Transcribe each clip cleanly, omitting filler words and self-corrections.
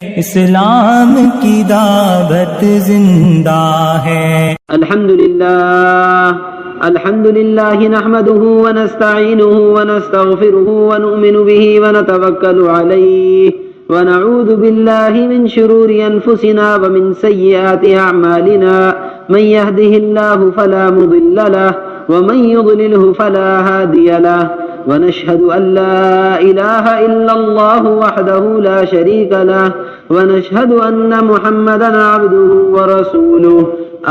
اسلام کی دعوت زندہ ہے۔ الحمدللہ نحمده ونستعینه ونستغفره ونؤمن به ونتوکل علیہ ونعوذ باللہ من شرور انفسنا ومن سیئات اعمالنا من يهده الله فلا مضل له ومن يضلله فلا هادي له ونشهد أن لا إله إلا الله وحده لا شريك له ونشهد أن محمدا عبده ورسوله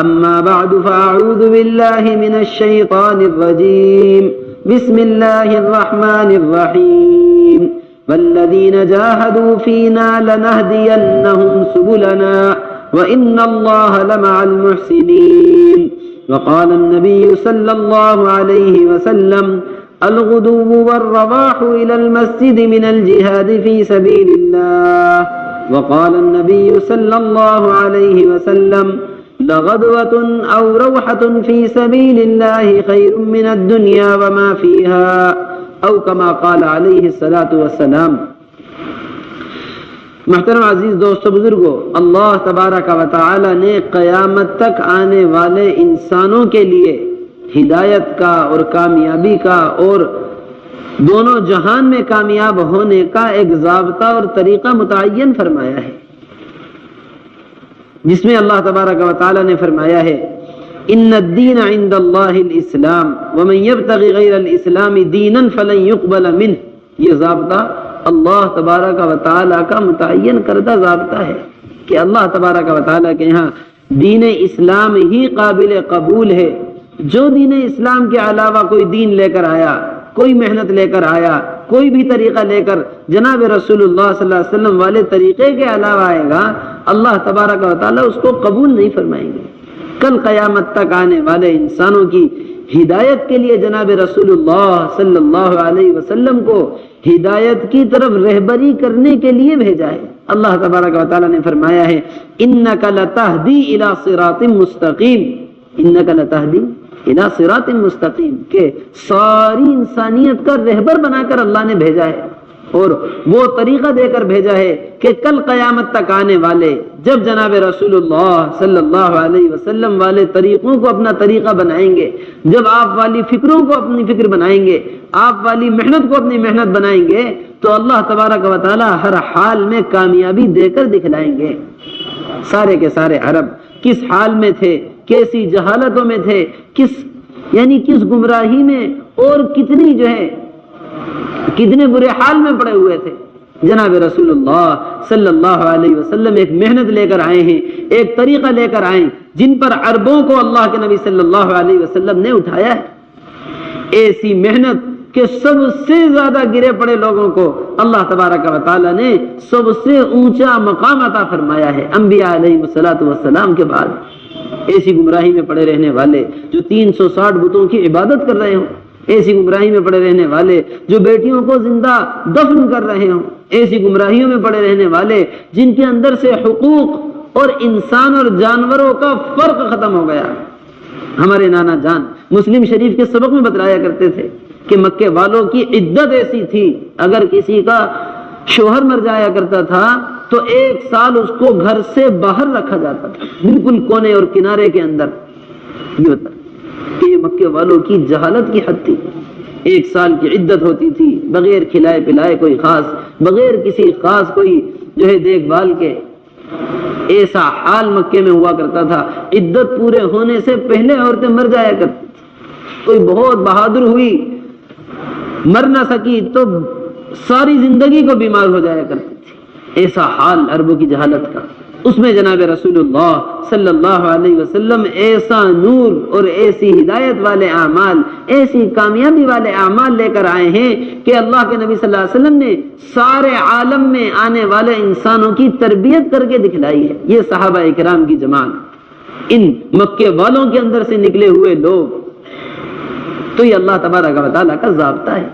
أما بعد فأعوذ بالله من الشيطان الرجيم بسم الله الرحمن الرحيم والذين جاهدوا فينا لنهدينهم سبلنا وإن الله لمع المحسنين وقال النبي صلى الله عليه وسلم الغدو والرواح إلى المسجد من الجهاد في سبيل الله وقال النبي صلى الله عليه وسلم لغدوة أو روحة في سبيل الله خير من الدنيا وما فيها أو كما قال عليه الصلاة والسلام۔ محترم عزیز دوستو بزرگو، اللہ تبارک و تعالی نے قیامت تک آنے والے انسانوں کے لیے ہدایت کا اور کامیابی کا اور دونوں جہان میں کامیاب ہونے کا ایک ضابطہ اور طریقہ متعین فرمایا ہے، جس میں اللہ تبارک و تعالی نے فرمایا ہے ان الدین عند اللہ الاسلام ومن یبتغی غیر الاسلام دینا فلن يقبل منه۔ یہ ضابطہ اللہ تبارک و تعالی کا متعین کردہ ضابطہ ہے کہ اللہ تبارک و تعالی کے یہاں دین اسلام ہی قابل قبول ہے۔ جو دین اسلام کے علاوہ کوئی دین لے کر آیا، کوئی محنت لے کر آیا، کوئی بھی طریقہ لے کر جناب رسول اللہ صلی اللہ علیہ وسلم والے طریقے کے علاوہ آئے گا، اللہ تبارک و تعالی اس کو قبول نہیں فرمائیں گے۔ کل قیامت تک آنے والے انسانوں کی ہدایت کے لیے جناب رسول اللہ صلی اللہ علیہ وسلم کو ہدایت کی طرف رہبری کرنے کے لیے بھیجا ہے۔ اللہ تبارک و تعالی نے فرمایا ہے انک لتہدی الی صراط مستقیم، انک لتہدی الی صراط مستقیم، کہ ساری انسانیت کا رہبر بنا کر اللہ نے بھیجا ہے اور وہ طریقہ دے کر بھیجا ہے کہ کل قیامت تک آنے والے جب جناب رسول اللہ صلی اللہ علیہ وسلم والے طریقوں کو اپنا طریقہ بنائیں گے، جب آپ والی فکروں کو اپنی فکر بنائیں گے، آپ والی محنت کو اپنی محنت بنائیں گے، تو اللہ تبارک و تعالی ہر حال میں کامیابی دے کر دکھلائیں گے۔ سارے کے سارے عرب کس حال میں تھے، کیسی جہالتوں میں تھے، کس گمراہی میں اور کتنے برے حال میں پڑے ہوئے تھے، جناب رسول اللہ صلی اللہ علیہ وسلم ایک محنت لے کر آئے ہیں، ایک طریقہ لے کر آئے جن پر عربوں کو اللہ کے نبی صلی اللہ علیہ وسلم نے اٹھایا ہے۔ ایسی محنت کہ سب سے زیادہ گرے پڑے لوگوں کو اللہ تبارک و تعالی نے سب سے اونچا مقام عطا فرمایا ہے انبیاء علیہ السلام کے بعد۔ ایسی گمراہی میں پڑے رہنے والے جو 360 بتوں کی عبادت کر رہے ہوں، ایسی گمراہی میں پڑے رہنے والے جو بیٹیوں کو زندہ دفن کر رہے ہوں، ایسی گمراہیوں میں پڑے رہنے والے جن کے اندر سے حقوق اور انسان اور جانوروں کا فرق ختم ہو گیا۔ ہمارے نانا جان مسلم شریف کے سبق میں بتلایا کرتے تھے کہ مکے والوں کی عدت ایسی تھی، اگر کسی کا شوہر مر جایا کرتا تھا تو 1 سال اس کو گھر سے باہر رکھا جاتا تھا، بالکل کونے اور کنارے کے اندر۔ یہ ہوتا کہ یہ مکے والوں کی جہالت کی حد تھی۔ 1 سال کی عدت ہوتی تھی، بغیر کھلائے پلائے کوئی خاص، بغیر کسی خاص کوئی دیکھ بھال کے۔ ایسا حال مکے میں ہوا کرتا تھا، عدت پورے ہونے سے پہلے عورتیں مر جایا کرتی تھی۔ کوئی بہت بہادر ہوئی، مر نہ سکی تو ساری زندگی کو بیمار ہو جایا کرتی تھی۔ ایسا حال عربوں کی جہالت کا، اس میں جناب رسول اللہ صلی اللہ علیہ وسلم ایسا نور اور ایسی ہدایت والے اعمال، ایسی کامیابی والے اعمال لے کر آئے ہیں کہ اللہ کے نبی صلی اللہ علیہ وسلم نے سارے عالم میں آنے والے انسانوں کی تربیت کر کے دکھلائی ہے۔ یہ صحابہ اکرام کی جماعت، ان مکے والوں کے اندر سے نکلے ہوئے لوگ، تو یہ اللہ تبارک و تعالیٰ کا ضابطہ ہے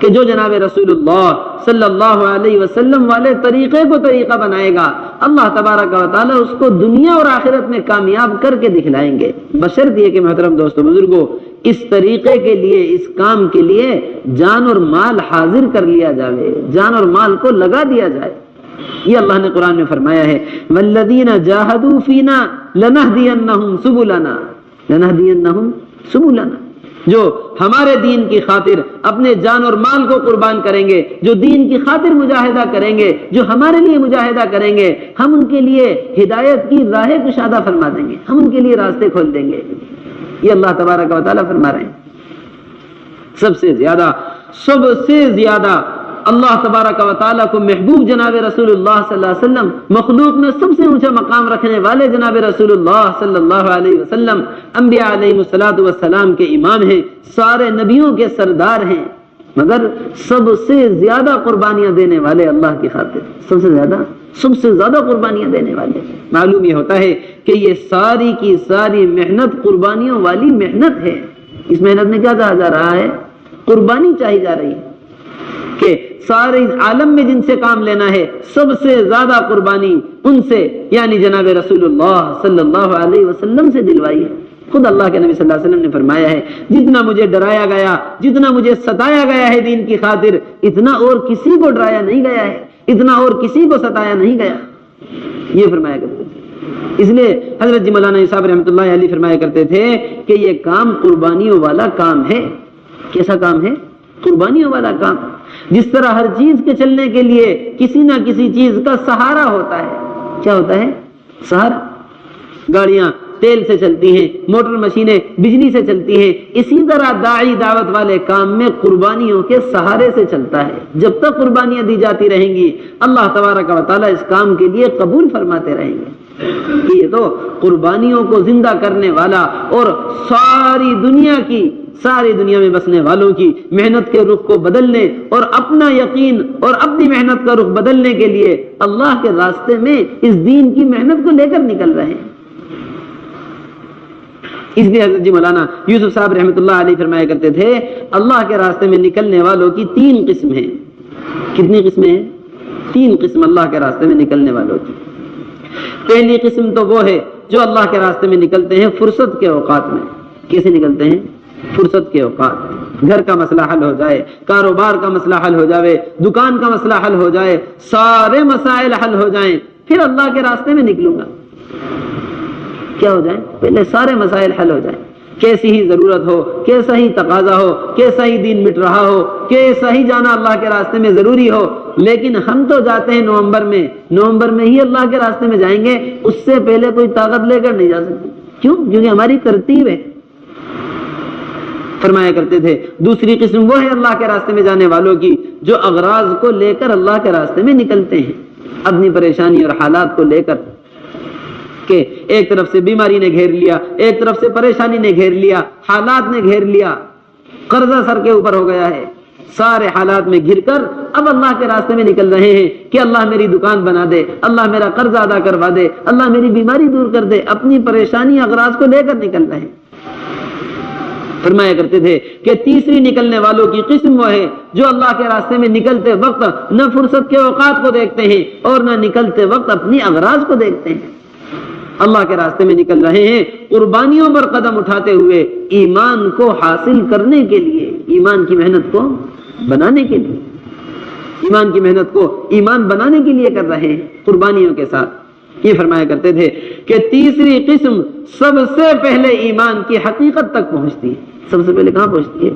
کہ جو جناب رسول اللہ صلی اللہ علیہ وسلم والے طریقے کو طریقہ بنائے گا، اللہ تبارک و تعالیٰ اس کو دنیا اور آخرت میں کامیاب کر کے دکھلائیں گے، بشرط یہ کہ محترم دوستو بزرگوں اس طریقے کے لیے، اس کام کے لیے جان اور مال حاضر کر لیا جائے، جان اور مال کو لگا دیا جائے۔ یہ اللہ نے قرآن میں فرمایا ہے والذین جاہدوا فینا لنہدینہم سبلنا، لنہدینہم سبلنا، جو ہمارے دین کی خاطر اپنے جان اور مال کو قربان کریں گے، جو دین کی خاطر مجاہدہ کریں گے، جو ہمارے لیے مجاہدہ کریں گے، ہم ان کے لیے ہدایت کی راہ کشادہ فرما دیں گے، ہم ان کے لیے راستے کھول دیں گے۔ یہ اللہ تبارک و تعالیٰ فرما رہے ہیں۔ سب سے زیادہ اللہ تبارک و تعالیٰ کو محبوب جناب رسول اللہ صلی اللہ علیہ وسلم، مخلوق میں سب سے اونچا مقام رکھنے والے جناب رسول اللہ صلی اللہ علیہ وسلم انبیاء علیہ الصلوۃ والسلام کے امام ہیں، سارے نبیوں کے سردار ہیں، مگر سب سے زیادہ قربانیاں دینے والے اللہ کی خاطر، سب سے زیادہ قربانیاں دینے والے۔ معلوم یہ ہوتا ہے کہ یہ ساری کی ساری محنت قربانیوں والی محنت ہے۔ اس محنت میں کیا کہا جا رہا ہے؟ قربانی چاہی جا رہی ہے کہ سارے عالم میں جن سے کام لینا ہے سب سے زیادہ قربانی ان سے یعنی جناب رسول اللہ صلی اللہ علیہ وسلم سے دلوائی ہے۔ خود اللہ کے نبی صلی اللہ علیہ وسلم نے فرمایا ہے جتنا مجھے ڈرایا گیا، جتنا مجھے ستایا گیا ہے دین کی خاطر، اتنا اور کسی کو ڈرایا نہیں گیا ہے، اتنا اور کسی کو ستایا نہیں گیا، یہ فرمایا کرتے تھے۔ اس لیے حضرت جی مولانا صاحب رحمۃ اللہ علیہ فرمایا کرتے تھے کہ یہ کام قربانیوں والا کام ہے۔ کیسا کام ہے؟ قربانیوں والا کام۔ جس طرح ہر چیز کے چلنے کے لیے کسی نہ کسی چیز کا سہارا ہوتا ہے۔ کیا ہوتا ہے؟ سہارا۔ گاڑیاں تیل سے چلتی ہیں، موٹر مشینیں بجلی سے چلتی ہیں، اسی طرح داعی دعوت والے کام میں قربانیوں کے سہارے سے چلتا ہے۔ جب تک قربانیاں دی جاتی رہیں گی اللہ تبارک و تعالیٰ اس کام کے لیے قبول فرماتے رہیں گے۔ یہ تو قربانیوں کو زندہ کرنے والا اور ساری دنیا میں بسنے والوں کی محنت کے رخ کو بدلنے اور اپنا یقین اور اپنی محنت کا رخ بدلنے کے لیے اللہ کے راستے میں اس دین کی محنت کو لے کر نکل رہے ہیں۔ اس لیے حضرت جی مولانا یوسف صاحب رحمۃ اللہ علیہ فرمایا کرتے تھے اللہ کے راستے میں نکلنے والوں کی 3 قسم ہیں۔ کتنی قسمیں ہیں؟ 3 قسم اللہ کے راستے میں نکلنے والوں کی۔ پہلی قسم تو وہ ہے جو اللہ کے راستے میں نکلتے ہیں فرصت کے اوقات میں۔ کیسے نکلتے ہیں؟ فرصت کے اوقات، گھر کا مسئلہ حل ہو جائے، کاروبار کا مسئلہ حل ہو جائے، دکان کا مسئلہ حل ہو جائے، سارے مسائل حل ہو جائیں، پھر اللہ کے راستے میں نکلوں گا۔ کیا ہو جائے؟ پہلے سارے مسائل حل ہو جائیں، کیسی ہی ضرورت ہو، کیسا ہی تقاضا ہو، کیسا ہی دین مٹ رہا ہو، کیسا ہی جانا اللہ کے راستے میں ضروری ہو، لیکن ہم تو جاتے ہیں نومبر میں ہی اللہ کے راستے میں جائیں گے، اس سے پہلے کوئی طاقت لے کر نہیں جا سکتی۔ کیوں؟ کیونکہ ہماری ترتیب ہے۔ فرمایا کرتے تھے دوسری قسم وہ ہے اللہ کے راستے میں جانے والوں کی جو اغراض کو لے کر اللہ کے راستے میں نکلتے ہیں، اپنی پریشانی اور حالات کو لے کر، کہ ایک طرف سے بیماری نے گھیر لیا، ایک طرف سے پریشانی نے گھیر لیا، حالات نے گھیر لیا، قرضہ سر کے اوپر ہو گیا ہے، سارے حالات میں گھر کر اب اللہ کے راستے میں نکل رہے ہیں کہ اللہ میری دکان بنا دے، اللہ میرا قرض ادا کروا دے، اللہ میری بیماری دور کر دے، اپنی پریشانی اغراض کو لے کر نکل رہے ہیں۔ فرمایا کرتے تھے کہ تیسری نکلنے والوں کی قسم وہ ہے جو اللہ کے راستے میں نکلتے وقت نہ فرصت کے اوقات کو دیکھتے ہیں اور نہ نکلتے وقت اپنی اغراض کو دیکھتے ہیں۔ اللہ کے راستے میں نکل رہے ہیں قربانیوں پر قدم اٹھاتے ہوئے ایمان کو حاصل کرنے کے لیے، ایمان کی محنت کو بنانے کے لیے، ایمان کی محنت کو ایمان بنانے کے لیے کر رہے ہیں قربانیوں کے ساتھ۔ یہ فرمایا کرتے تھے کہ تیسری قسم سب سے پہلے ایمان کی حقیقت تک پہنچتی ہے۔ سب سے پہلے کہاں پہنچتی ہے؟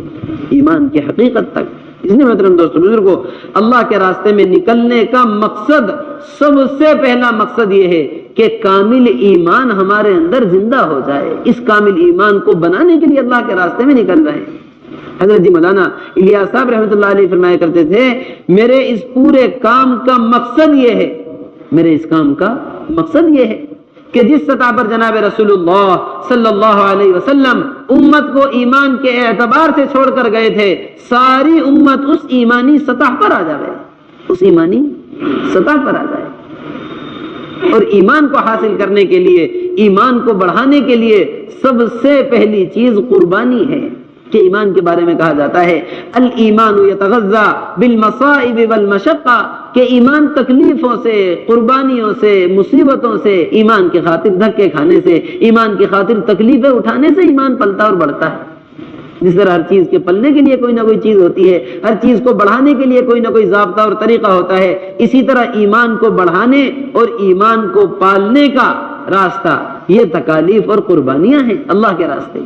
ایمان کی حقیقت تک۔ اس لیے محترم دوستو بزرگو، اللہ کے راستے میں نکلنے کا مقصد، سب سے پہلا مقصد یہ ہے کہ کامل ایمان ہمارے اندر زندہ ہو جائے۔ اس کامل ایمان کو بنانے کے لیے اللہ کے راستے میں نکل رہے ہیں۔ حضرت جی مولانا الیاس صاحب رحمۃ اللہ علیہ فرمایا کرتے تھے میرے اس پورے کام کا مقصد یہ ہے، میرے اس کام کا مقصد یہ ہے کہ جس سطح پر جناب رسول اللہ صلی اللہ علیہ وسلم امت کو ایمان کے اعتبار سے چھوڑ کر گئے تھے، ساری امت اس ایمانی سطح پر آ جائے، اس ایمانی سطح پر آ جائے۔ اور ایمان کو حاصل کرنے کے لیے، ایمان کو بڑھانے کے لیے سب سے پہلی چیز قربانی ہے کہ ایمان کے بارے میں کہا جاتا ہے الایمان یتغذا بالمصائب والمشقہ، کہ ایمان تکلیفوں سے، قربانیوں سے، مصیبتوں سے، ایمان کی خاطر دھکے کھانے سے، ایمان کی خاطر تکلیفیں اٹھانے سے ایمان پلتا اور بڑھتا ہے۔ جس طرح ہر چیز کے پلنے کے لیے کوئی نہ کوئی چیز ہوتی ہے، ہر چیز کو بڑھانے کے لیے کوئی نہ کوئی ضابطہ اور طریقہ ہوتا ہے، اسی طرح ایمان کو بڑھانے اور ایمان کو پالنے کا راستہ یہ تکالیف اور قربانیاں ہیں اللہ کے راستے۔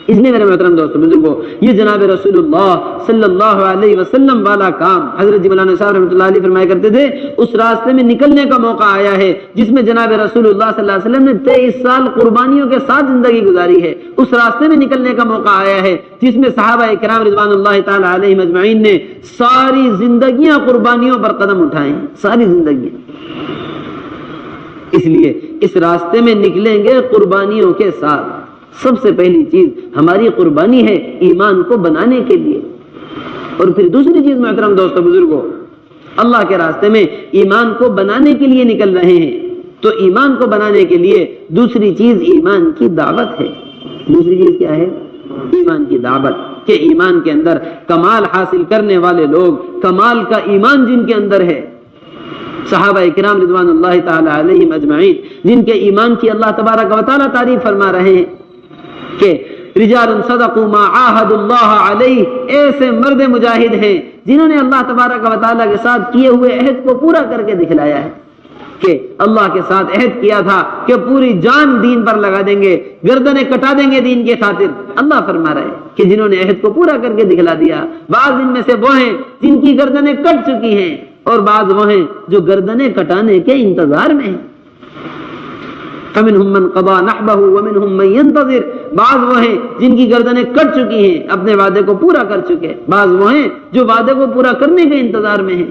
اس لیے میرے محترم دوستو بزرگوں، یہ جناب رسول اللہ صلی اللہ علیہ وسلم والا کام حضرت جی مولانا صاحب رحمۃ اللہ علیہ فرمایا کرتے تھے، اس راستے میں نکلنے کا موقع آیا ہے جس میں جناب رسول اللہ صلی اللہ علیہ وسلم نے 23 سال قربانیوں کے ساتھ زندگی گزاری ہے، اس راستے میں نکلنے کا موقع آیا ہے جس میں صحابہ کرام رضوان اللہ تعالی علیہم اجمعین نے ساری زندگیاں قربانیوں پر قدم اٹھائے ہیں، ساری زندگیاں۔ اس لیے اس راستے میں نکلیں گے قربانیوں کے ساتھ۔ سب سے پہلی چیز ہماری قربانی ہے ایمان کو بنانے کے لیے، اور پھر دوسری چیز محترم دوستو بزرگوں، اللہ کے راستے میں ایمان کو بنانے کے لیے نکل رہے ہیں تو ایمان کو بنانے کے لیے دوسری چیز ایمان کی دعوت ہے۔ دوسری چیز کیا ہے؟ ایمان کی دعوت، کہ ایمان کے اندر کمال حاصل کرنے والے لوگ، کمال کا ایمان جن کے اندر ہے، صحابہ کرام رضوان اللہ تعالی علیہم اجمعین، جن کے ایمان کی اللہ تبارک و تعالی تعریف فرما رہے ہیں کہ رجال صدقوا ما عاہد اللہ علیہ، ایسے مرد مجاہد ہیں جنہوں نے اللہ تبارک و تعالیٰ کے ساتھ کیے ہوئے عہد کو پورا کر کے دکھلایا ہے، کہ اللہ کے ساتھ عہد کیا تھا کہ پوری جان دین پر لگا دیں گے، گردنیں کٹا دیں گے دین کے خاطر، اللہ فرما رہے ہیں کہ جنہوں نے عہد کو پورا کر کے دکھلا دیا۔ بعض ان میں سے وہ ہیں جن کی گردنیں کٹ چکی ہیں، اور بعض وہ ہیں جو گردنیں کٹانے کے انتظار میں ہیں۔ فَمِنْهُمْ مَنْ قَضَى نَحْبَهُ وَمِنْهُمْ مَنْ يَنْتَظِرُ، بعض وہ ہیں جن کی گردنیں کٹ چکی ہیں، اپنے وعدے کو پورا کر چکے، بعض وہ ہیں جو وعدے کو پورا کرنے کے انتظار میں ہیں۔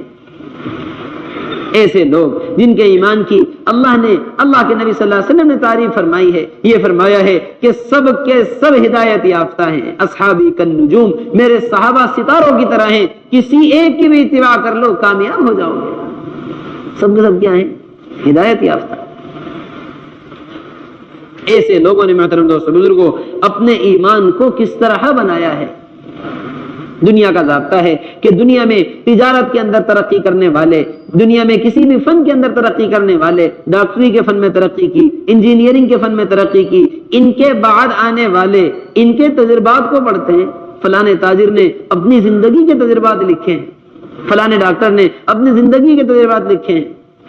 ایسے لوگ جن کے ایمان کی اللہ نے، اللہ کے نبی صلی اللہ علیہ وسلم نے تعریف فرمائی ہے، یہ فرمایا ہے کہ سب کے سب ہدایت یافتہ ہیں، اصحابی کالنجوم، میرے صحابہ ستاروں کی طرح ہیں، کسی ایک کی بھی اتباع کر لو کامیاب ہو جاؤ گے۔ سب کے سب کیا ہیں؟ ہدایت یافتہ۔ ایسے لوگوں نے محترم دوستو بزرگوں اپنے ایمان کو کس طرح بنایا ہے؟ دنیا کا ضابطہ ہے کہ دنیا میں تجارت کے اندر ترقی کرنے والے، دنیا میں کسی بھی فن کے اندر ترقی کرنے والے، ڈاکٹری کے فن میں ترقی کی، انجینئرنگ کے فن میں ترقی کی، ان کے بعد آنے والے ان کے تجربات کو پڑھتے ہیں۔ فلانے تاجر نے اپنی زندگی کے تجربات لکھے ہیں، فلانے ڈاکٹر نے اپنی زندگی کے تجربات لکھے ہیں،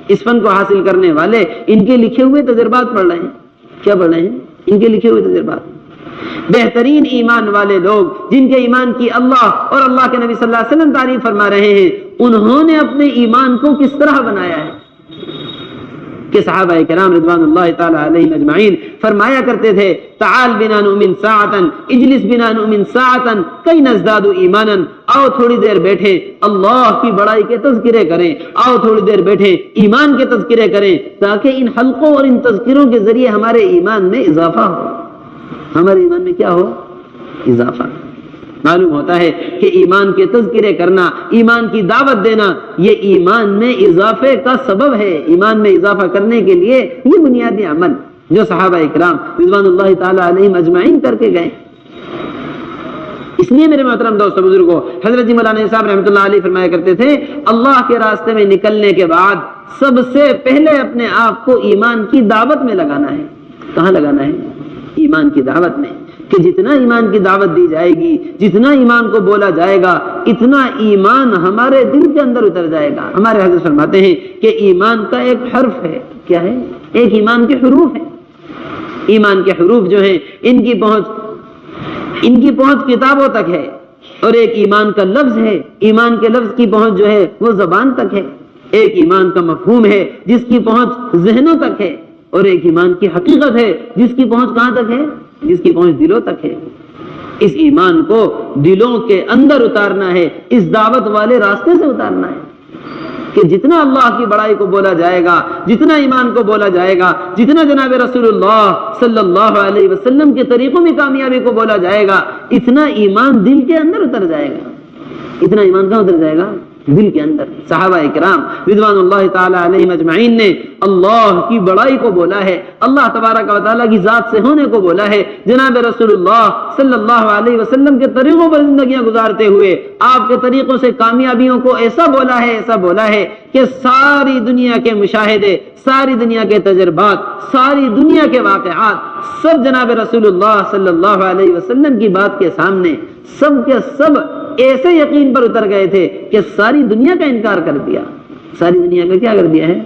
اس فن کو حاصل کرنے والے ان کے لکھے ہوئے تجربات پڑھ رہے ہیں۔ کیا پڑھ رہے ہیں؟ ان کے لکھے ہوئے تجربات۔ بہترین ایمان والے لوگ جن کے ایمان کی اللہ اور اللہ کے نبی صلی اللہ علیہ وسلم تعریف فرما رہے ہیں، انہوں نے اپنے ایمان کو کس طرح بنایا ہے؟ کہ صحابہ کرام رضوان اللہ تعالی علیہم اجمعین فرمایا کرتے تھے، تعال بنا نؤمن ساعتا، اجلس بنا نؤمن ساعتا کئی نزداد ایمانا، آؤ تھوڑی دیر بیٹھیں اللہ کی بڑائی کے تذکرے کریں، آؤ تھوڑی دیر بیٹھیں ایمان کے تذکرے کریں، تاکہ ان حلقوں اور ان تذکروں کے ذریعے ہمارے ایمان میں اضافہ ہو۔ ہمارے ایمان میں کیا ہو؟ اضافہ۔ معلوم ہوتا ہے کہ ایمان کے تذکرے کرنا، ایمان کی دعوت دینا، یہ ایمان میں اضافے کا سبب ہے۔ ایمان میں اضافہ کرنے کے لیے یہ بنیادی عمل جو صحابہ اکرام رضوان اللہ تعالی علیہم اجمعین کر کے گئے۔ اس لیے میرے محترم دوستو بزرگوں، حضرت مولانا صاحب رحمۃ اللہ علیہ فرمایا کرتے تھے، اللہ کے راستے میں نکلنے کے بعد سب سے پہلے اپنے آپ کو ایمان کی دعوت میں لگانا ہے۔ کہاں لگانا ہے؟ ایمان کی دعوت میں، کہ جتنا ایمان کی دعوت دی جائے گی، جتنا ایمان کو بولا جائے گا، اتنا ایمان ہمارے دل کے اندر اتر جائے گا۔ ہمارے حضرت فرماتے ہیں کہ ایمان کا ایک حرف ہے، کیا ہے؟ ایک ایمان کے حروف ہیں۔ ایمان کے حروف جو ہیں ان کی پہنچ کتابوں تک ہے، اور ایک ایمان کا لفظ ہے، ایمان کے لفظ کی پہنچ جو ہے وہ زبان تک ہے۔ ایک ایمان کا مفہوم ہے جس کی پہنچ ذہنوں تک ہے، اور ایک ایمان کی حقیقت ہے جس کی پہنچ کہاں تک ہے؟ جس کی پہنچ دلوں تک ہے۔ اس ایمان کو دلوں کے اندر اتارنا ہے، اس دعوت والے راستے سے اتارنا ہے، کہ جتنا اللہ کی بڑائی کو بولا جائے گا، جتنا ایمان کو بولا جائے گا، جتنا جناب رسول اللہ صلی اللہ علیہ وسلم کے طریقوں میں کامیابی کو بولا جائے گا، اتنا ایمان دل کے اندر اتر جائے گا۔ اتنا ایمان کہاں اتر جائے گا؟ دل کے اندر صحابہ کرام رضوان اللہ تعالی علیہم اجمعین نے اللہ کی بڑائی کو بولا ہے، اللہ تبارک و تعالیٰ کی ذات سے ہونے کو بولا ہے، جناب رسول اللہ صلی اللہ علیہ وسلم کے طریقوں پر زندگیاں گزارتے ہوئے آپ کے طریقوں سے کامیابیوں کو ایسا بولا ہے کہ ساری دنیا کے مشاہدے، ساری دنیا کے تجربات، ساری دنیا کے واقعات سب جناب رسول اللہ صلی اللہ علیہ وسلم کی بات کے سامنے سب کے سب ایسے یقین پر اتر گئے تھے کہ ساری دنیا کا انکار کر دیا۔ ساری دنیا کا کیا کر دیا ہے؟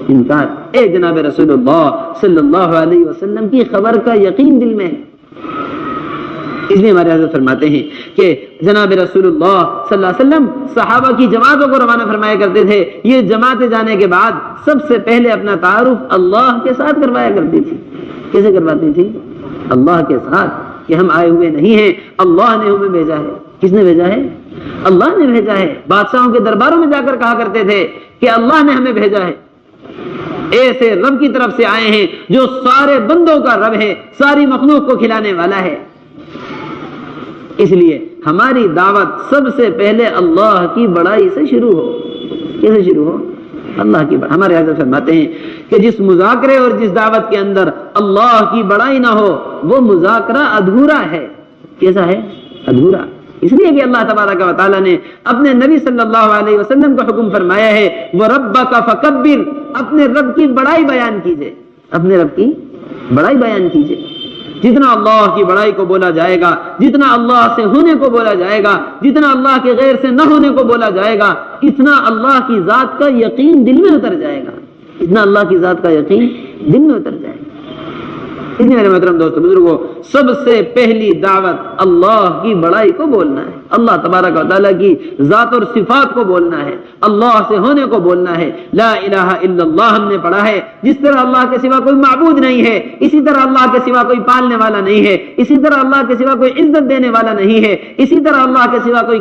انکار۔ اے جناب رسول اللہ صلی اللہ علیہ وسلم کی خبر کا یقین دل میں ہے۔ اس لیے ہمارے حضرت فرماتے ہیں کہ جناب رسول اللہ صلی اللہ علیہ وسلم صحابہ کی جماعتوں کو روانہ فرمایا کرتے تھے، یہ جماعتیں جانے کے بعد سب سے پہلے اپنا تعارف اللہ کے ساتھ کروایا کرتی تھی۔ کیسے کرواتی تھی؟ اللہ کے ساتھ، کہ ہم آئے ہوئے نہیں ہیں، اللہ نے ہمیں بھیجا ہے۔ کس نے بھیجا ہے؟ اللہ نے بھیجا ہے۔ بادشاہوں کے درباروں میں جا کر کہا کرتے تھے کہ اللہ نے ہمیں بھیجا ہے، ایسے رب کی طرف سے آئے ہیں جو سارے بندوں کا رب ہے، ساری مخلوق کو کھلانے والا ہے۔ اس لیے ہماری دعوت سب سے پہلے اللہ کی بڑائی سے شروع ہو۔ کیسے شروع ہو؟ اللہ کی بڑائی۔ ہمارے حضرت فرماتے ہیں کہ جس مذاکرے اور جس دعوت کے اندر اللہ کی بڑائی نہ ہو وہ مذاکرہ ادھورا ہے۔ کیسا ہے؟ ادھورا۔ اس لیے کہ اللہ تبارک و تعالیٰ نے اپنے نبی صلی اللہ علیہ وسلم کو حکم فرمایا ہے وَرَبَّكَ فَكَبِّرْ، اپنے رب کی بڑائی بیان کیجئے، اپنے رب کی بڑائی بیان کیجئے۔ جتنا اللہ کی بڑائی کو بولا جائے گا، جتنا اللہ سے ہونے کو بولا جائے گا، جتنا اللہ کے غیر سے نہ ہونے کو بولا جائے گا، اتنا اللہ کی ذات کا یقین دل میں اتر جائے گا، اتنا اللہ کی ذات کا یقین دل میں اتر جائے گا۔ اس لیے میرے محترم دوستو بزرگوں، سب سے پہلی دعوت اللہ کی بڑائی کو بولنا ہے، اللہ تبارک و تعالیٰ کی ذات اور صفات کو بولنا ہے، اللہ سے ہونے کو بولنا ہے۔ لا الہ الا اللہ ہم نے پڑھا ہے، جس طرح اللہ کے سوا کوئی معبود نہیں ہے، اسی طرح اللہ کے سوا کوئی پالنے والا نہیں ہے، اسی طرح اللہ کے سوا کوئی عزت دینے والا نہیں ہے، اسی طرح اللہ کے سوا کوئی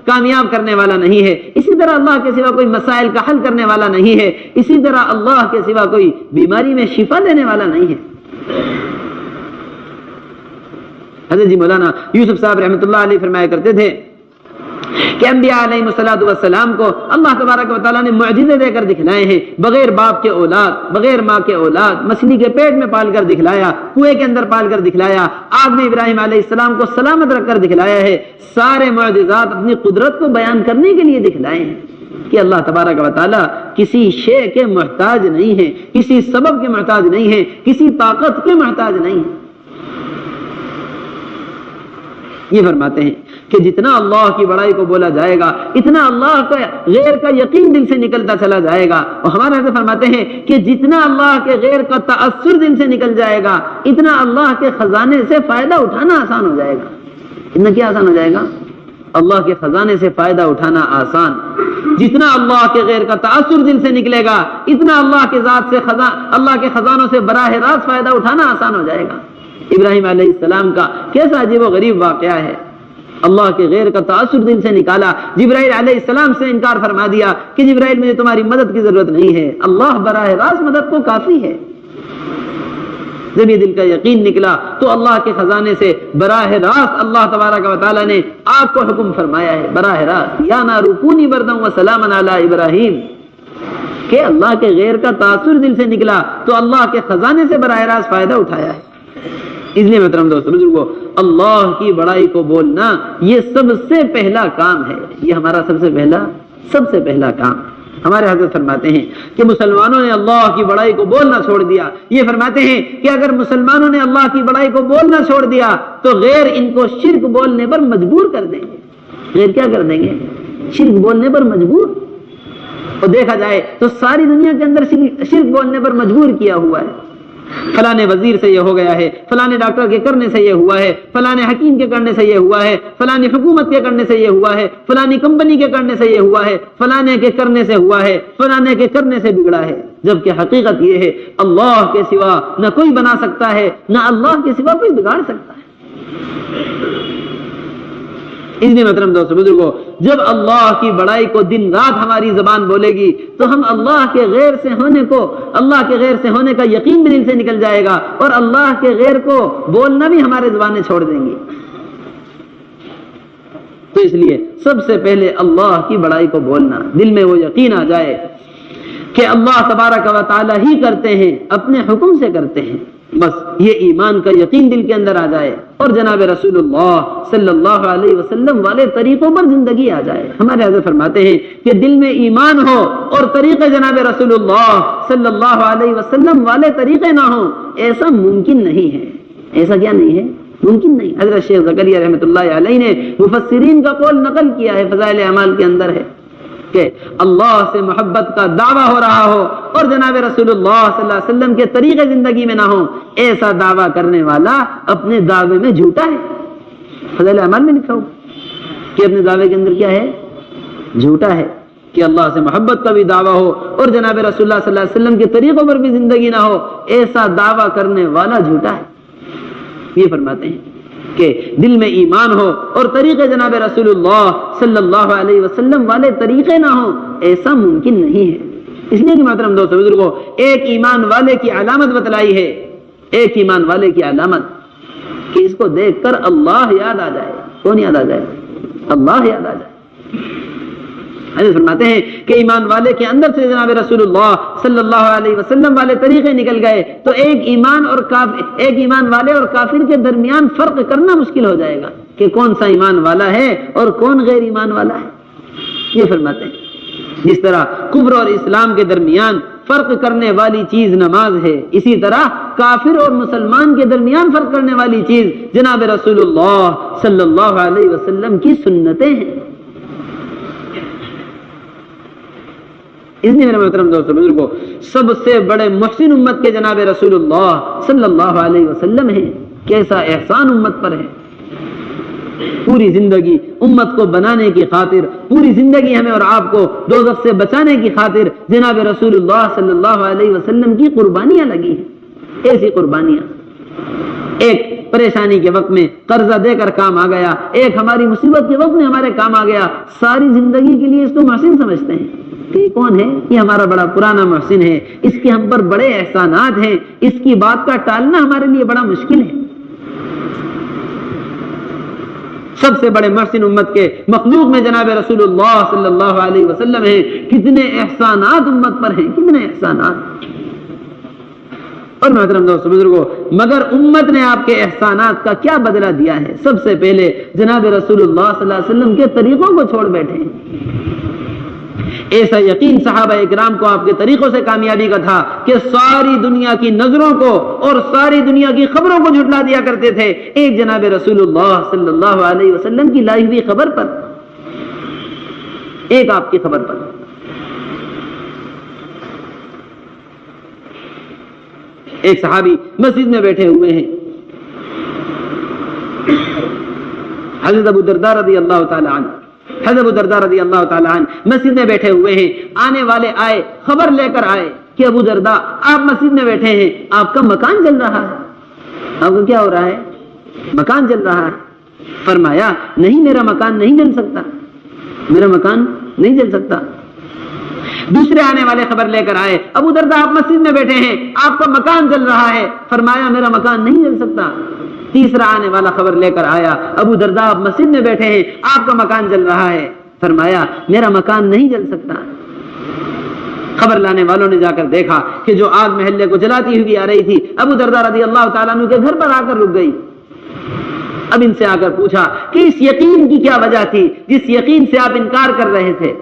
کامیاب کرنے والا نہیں ہے، اسی طرح اللہ کے سوا کوئی مسائل کا حل کرنے والا نہیں ہے، اسی طرح اللہ کے سوا کوئی بیماری میں شفا دینے والا نہیں ہے۔ حضرت جی مولانا یوسف صاحب رحمۃ اللہ علیہ فرمایا کرتے تھے کہ انبیاء علیہ الصلوۃ والسلام کو اللہ تبارک و تعالیٰ نے معجزے دے کر دکھلائے ہیں، بغیر باپ کے اولاد، بغیر ماں کے اولاد، مچھلی کے پیٹ میں پال کر دکھلایا، کنویں کے اندر پال کر دکھلایا، آگ میں ابراہیم علیہ السلام کو سلامت رکھ کر دکھلایا ہے۔ سارے معجزات اپنی قدرت کو بیان کرنے کے لیے دکھلائے ہیں کہ اللہ تبارک و تعالیٰ کسی شے کے محتاج نہیں ہے، کسی سبب کے محتاج نہیں ہے، کسی طاقت کے محتاج نہیں ہے۔ یہ فرماتے ہیں کہ جتنا اللہ کی بڑائی کو بولا جائے گا اتنا اللہ کا غیر کا یقین دل سے نکلتا چلا جائے گا، اور ہمارے حضرت فرماتے ہیں کہ جتنا اللہ کے غیر کا تأثر دل سے نکل جائے گا اتنا اللہ کے خزانے سے فائدہ اٹھانا آسان ہو جائے گا۔ اتنا کیا آسان ہو جائے گا؟ اللہ کے خزانے سے فائدہ اٹھانا آسان۔ جتنا اللہ کے غیر کا تأثر دل سے نکلے گا اتنا اللہ کے ذات سے اللہ کے خزانوں سے براہ راست فائدہ اٹھانا آسان ہو جائے گا۔ ابراہیم علیہ السلام کا کیسا عجیب و غریب واقعہ ہے، اللہ کے غیر کا تأثر دل سے نکالا، جبرائیل علیہ السلام سے انکار فرما دیا کہ جبرائیل مجھے تمہاری مدد کی ضرورت نہیں ہے، اللہ براہ راست مدد کو کافی ہے۔ جب یہ دل کا یقین نکلا تو اللہ کے خزانے سے براہ راست اللہ تبارک و تعالیٰ نے آگ کو حکم فرمایا ہے، براہ راست یا نار کونی برداً وسلاما علی ابراہیم، کہ اللہ کے غیر کا تأثر دل سے نکلا تو اللہ کے خزانے سے براہ راست فائدہ اٹھایا ہے۔ اس لیے محترم دوستو بزرگوں، اللہ کی بڑائی کو بولنا یہ سب سے پہلا کام ہے، یہ ہمارا سب سے پہلا کام۔ ہمارے حضرت فرماتے ہیں کہ مسلمانوں نے اللہ کی بڑائی کو بولنا چھوڑ دیا۔ یہ فرماتے ہیں کہ اگر مسلمانوں نے اللہ کی بڑائی کو بولنا چھوڑ دیا تو غیر ان کو شرک بولنے پر مجبور کر دیں گے۔ غیر کیا کر دیں گے؟ شرک بولنے پر مجبور۔ اور دیکھا جائے تو ساری دنیا کے اندر شرک بولنے پر مجبور کیا ہوا ہے۔ فلانے وزیر سے یہ ہو گیا ہے، فلانے ڈاکٹر کے کرنے سے یہ ہوا ہے، فلانے حکیم کے کرنے سے یہ ہوا ہے، فلانی حکومت کے کرنے سے یہ ہوا ہے، فلانی کمپنی کے کرنے سے یہ ہوا ہے، فلانے کے کرنے سے ہوا ہے، فلانے کے کرنے سے بگڑا ہے۔ جبکہ حقیقت یہ ہے اللہ کے سوا نہ کوئی بنا سکتا ہے، نہ اللہ کے سوا کوئی بگاڑ سکتا ہے۔ اس لیے محترم دوستو بزرگوں، جب اللہ کی بڑائی کو دن رات ہماری زبان بولے گی تو ہم اللہ کے غیر سے ہونے کا یقین بھی دل سے نکل جائے گا، اور اللہ کے غیر کو بولنا بھی ہمارے زبانیں چھوڑ دیں گی۔ تو تو اس لیے سب سے پہلے اللہ کی بڑائی کو بولنا، دل میں وہ یقین آ جائے کہ اللہ تبارک و تعالی ہی کرتے ہیں، اپنے حکم سے کرتے ہیں، بس یہ ایمان کا یقین دل کے اندر آ جائے اور جناب رسول اللہ صلی اللہ علیہ وسلم والے طریقوں پر زندگی آ جائے۔ ہمارے حضرت فرماتے ہیں کہ دل میں ایمان ہو اور طریقے جناب رسول اللہ صلی اللہ علیہ وسلم والے طریقے نہ ہوں، ایسا ممکن نہیں ہے۔ ایسا کیا نہیں ہے؟ ممکن نہیں۔ حضرت شیخ زکریا رحمۃ اللہ علیہ نے مفسرین کا قول نقل کیا ہے، فضائل اعمال کے اندر ہے کہ اللہ سے محبت کا دعویٰ ہو رہا ہو اور جناب رسول اللہ صلی اللہ علیہ وسلم کے طریقے زندگی میں نہ ہو، ایسا دعویٰ کرنے والا اپنے دعوے میں جھوٹا ہے۔ فضائل اعمال میں لکھا ہو کہ اپنے دعوے کے اندر کیا ہے؟ جھوٹا ہے۔ کہ اللہ سے محبت کا بھی دعویٰ ہو اور جناب رسول اللہ صلی اللہ علیہ وسلم کے طریقوں پر بھی زندگی نہ ہو، ایسا دعویٰ کرنے والا جھوٹا ہے۔ یہ فرماتے ہیں کہ دل میں ایمان ہو اور طریقے جناب رسول اللہ صلی اللہ علیہ وسلم والے طریقے نہ ہوں، ایسا ممکن نہیں ہے۔ اس لیے کہ محترم دوستو بزرگوں، ایک ایمان والے کی علامت بتلائی ہے، ایک ایمان والے کی علامت کہ اس کو دیکھ کر اللہ یاد آ جائے۔ کون یاد آ جائے؟ اللہ یاد آ جائے۔ حضرت فرماتے ہیں کہ ایمان والے کے اندر سے جناب رسول اللہ صلی اللہ علیہ وسلم والے طریقے نکل گئے تو ایک ایمان والے اور کافر کے درمیان فرق کرنا مشکل ہو جائے گا کہ کون سا ایمان والا ہے اور کون غیر ایمان والا ہے۔ یہ فرماتے ہیں جس طرح کفر اور اسلام کے درمیان فرق کرنے والی چیز نماز ہے، اسی طرح کافر اور مسلمان کے درمیان فرق کرنے والی چیز جناب رسول اللہ صلی اللہ علیہ وسلم کی سنتیں ہیں۔ اس لیے میرے محترم دوستو بزرگوں، سب سے بڑے محسن امت کے جناب رسول اللہ صلی اللہ علیہ وسلم ہیں۔ کیسا احسان امت پر ہے، پوری زندگی امت کو بنانے کی خاطر، پوری زندگی ہمیں اور آپ کو دوزخ سے بچانے کی خاطر جناب رسول اللہ صلی اللہ علیہ وسلم کی قربانیاں لگی ہیں۔ ایسی قربانیاں، ایک پریشانی کے وقت میں قرضہ دے کر کام آ گیا، ایک ہماری مصیبت کے وقت میں ہمارے کام آ گیا، ساری زندگی کے لیے اس کو محسن سمجھتے ہیں کہ کون ہے؟ یہ ہمارا بڑا پرانا محسن ہے، اس کے ہم پر بڑے احسانات ہیں، اس کی بات کا ٹالنا ہمارے لیے بڑا مشکل ہے۔ سب سے بڑے محسن امت کے مخلوق میں جناب رسول اللہ صلی اللہ علیہ وسلم ہیں۔ کتنے احسانات امت پر ہیں، کتنے احسانات۔ اور محترم دوستو بزرگوں، مگر امت نے آپ کے احسانات کا کیا بدلہ دیا ہے؟ سب سے پہلے جناب رسول اللہ صلی اللہ علیہ وسلم کے طریقوں کو چھوڑ بیٹھے ہیں۔ ایسا یقین صحابہ اکرام کو آپ کے طریقوں سے کامیابی کا تھا کہ ساری دنیا کی نظروں کو اور ساری دنیا کی خبروں کو جھٹلا دیا کرتے تھے ایک جناب رسول اللہ صلی اللہ علیہ وسلم کی لائی ہوئی خبر پر، ایک آپ کی خبر پر۔ ایک صحابی مسجد میں بیٹھے ہوئے ہیں، حضرت ابو درداء رضی اللہ تعالی عنہ، حضرت ابو درداء رضی اللہ تعالیٰ عنہ مسجد میں بیٹھے ہوئے ہیں۔ آنے والے آئے، خبر لے کر آئے کہ ابو درداء آپ مسجد میں بیٹھے ہیں، آپ کا مکان جل رہا ہے۔ آپ کو کیا ہو رہا ہے؟ مکان جل رہا ہے۔ فرمایا نہیں، میرا مکان نہیں جل سکتا، میرا مکان نہیں جل سکتا۔ دوسرے آنے والے خبر لے کر آئے، ابو درداء آپ مسجد میں بیٹھے ہیں، آپ کا مکان جل رہا ہے۔ فرمایا میرا مکان نہیں جل سکتا۔ تیسرا آنے والا خبر لے کر آیا، ابو درداء آپ مسجد میں بیٹھے ہیں، آپ کا مکان جل رہا ہے۔ فرمایا میرا مکان نہیں جل سکتا۔ خبر لانے والوں نے جا کر دیکھا کہ جو آگ محلے کو جلاتی ہوئی آ رہی تھی ابو درداء رضی اللہ تعالیٰ عنہ کے گھر پر آ کر رک گئی۔ اب ان سے آ کر پوچھا کہ اس یقین کی کیا وجہ تھی جس یقین سے آپ انکار کر رہے تھے؟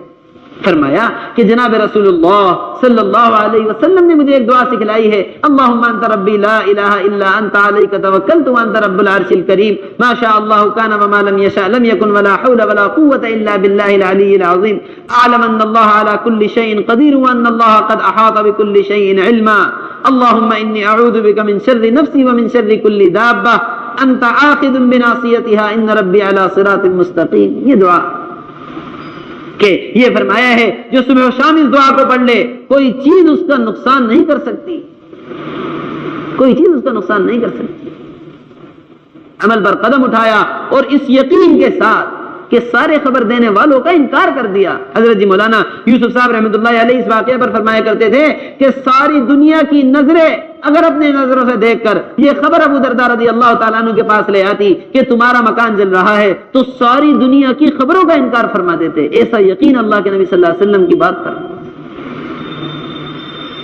فرمایا کہ جناب رسول اللہ صلی اللہ علیہ وسلم نے مجھے ایک دعا سکھلائی ہے، اللہم انت ربی لا الہ الا انت علیک توکلت وانت رب العرش الکریم ما شاء اللہ کان وما لم یشاء لم یکن ولا حول ولا قوة الا باللہ العلی العظیم اعلم ان اللہ علی کل شیء قدیر وان اللہ قد احاط بكل شیء علما اللہم انی اعوذ بک من شر نفسی ومن شر کل دابہ انت آخذ بناصیتها ان ربی علی صراط مستقیم۔ یہ دعا کہ یہ فرمایا ہے جو صبح و شام اس دعا کو پڑھ لے کوئی چیز اس کا نقصان نہیں کر سکتی، کوئی چیز اس کا نقصان نہیں کر سکتی۔ عمل پر قدم اٹھایا اور اس یقین کے ساتھ کہ سارے خبر دینے والوں کا انکار کر دیا. حضرت جی مولانا یوسف صاحب رحمۃ اللہ علیہ اس واقعے پر فرمایا کرتے تھے کہ ساری دنیا کی نظریں اگر اپنے نظروں سے دیکھ کر یہ خبر ابو درداء رضی اللہ تعالیٰ عنہ کے پاس لے آتی کہ تمہارا مکان جل رہا ہے تو ساری دنیا کی خبروں کا انکار فرما دیتے. ایسا یقین اللہ کے نبی صلی اللہ علیہ وسلم کی بات پر.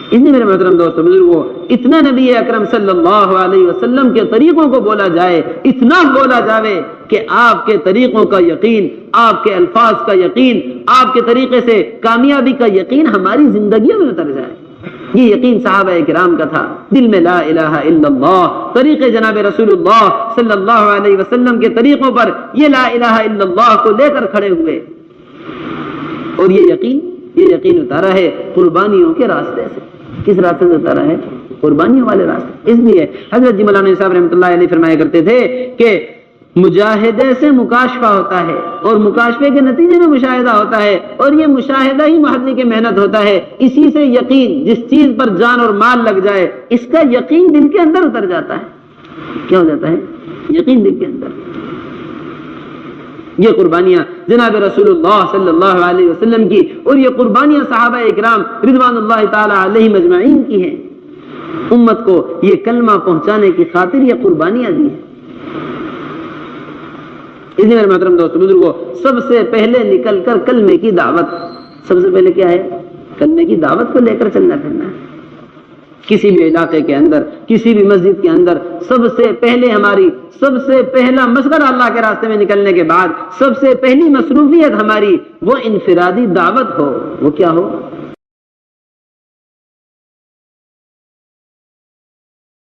اس لیے میرے محترم دوستو بزرگوں، اتنا نبی اکرم صلی اللہ علیہ وسلم کے طریقوں کو بولا جائے، اتنا بولا جاوے کہ آپ کے طریقوں کا یقین، آپ کے الفاظ کا یقین، آپ کے طریقے سے کامیابی کا یقین ہماری زندگیوں میں اتر جائے. یہ یقین صحابہ کرام کا تھا، دل میں لا الہ الا اللہ، طریقے جناب رسول اللہ صلی اللہ علیہ وسلم کے طریقوں پر یہ لا الہ الا اللہ کو لے کر کھڑے ہوئے. اور یہ یقین اتارا ہے قربانیوں کے راستے سے. کس راستے سے اتارا ہے؟ قربانیوں والے راستے. اس لیے حضرت جی مولانا صاحب رحمۃ اللہ علیہ فرمایا کرتے تھے کہ مجاہدے سے مکاشفہ ہوتا ہے اور مکاشفے کے نتیجے میں مشاہدہ ہوتا ہے اور یہ مشاہدہ ہی محض کی محنت ہوتا ہے. اسی سے یقین، جس چیز پر جان اور مال لگ جائے اس کا یقین دل کے اندر اتر جاتا ہے. کیا ہو جاتا ہے؟ یقین دل کے اندر. یہ قربانیاں جناب رسول اللہ صلی اللہ علیہ وسلم کی اور یہ قربانیاں صحابہ اکرام رضوان اللہ تعالی علیہم اجمعین کی ہیں. امت کو یہ کلمہ پہنچانے کی خاطر یہ قربانیاں دی ہیں. اس لیے میرے محترم دوستو بزرگوں، سب سے پہلے نکل کر کلمے کی دعوت، سب سے پہلے کیا ہے؟ کلمے کی دعوت کو لے کر چلنا پھرنا ہے. کسی بھی علاقے کے اندر، کسی بھی مسجد کے اندر سب سے پہلے ہماری سب سے پہلا مشغلہ اللہ کے راستے میں نکلنے کے بعد سب سے پہلی مصروفیت ہماری وہ انفرادی دعوت ہو. وہ کیا ہو؟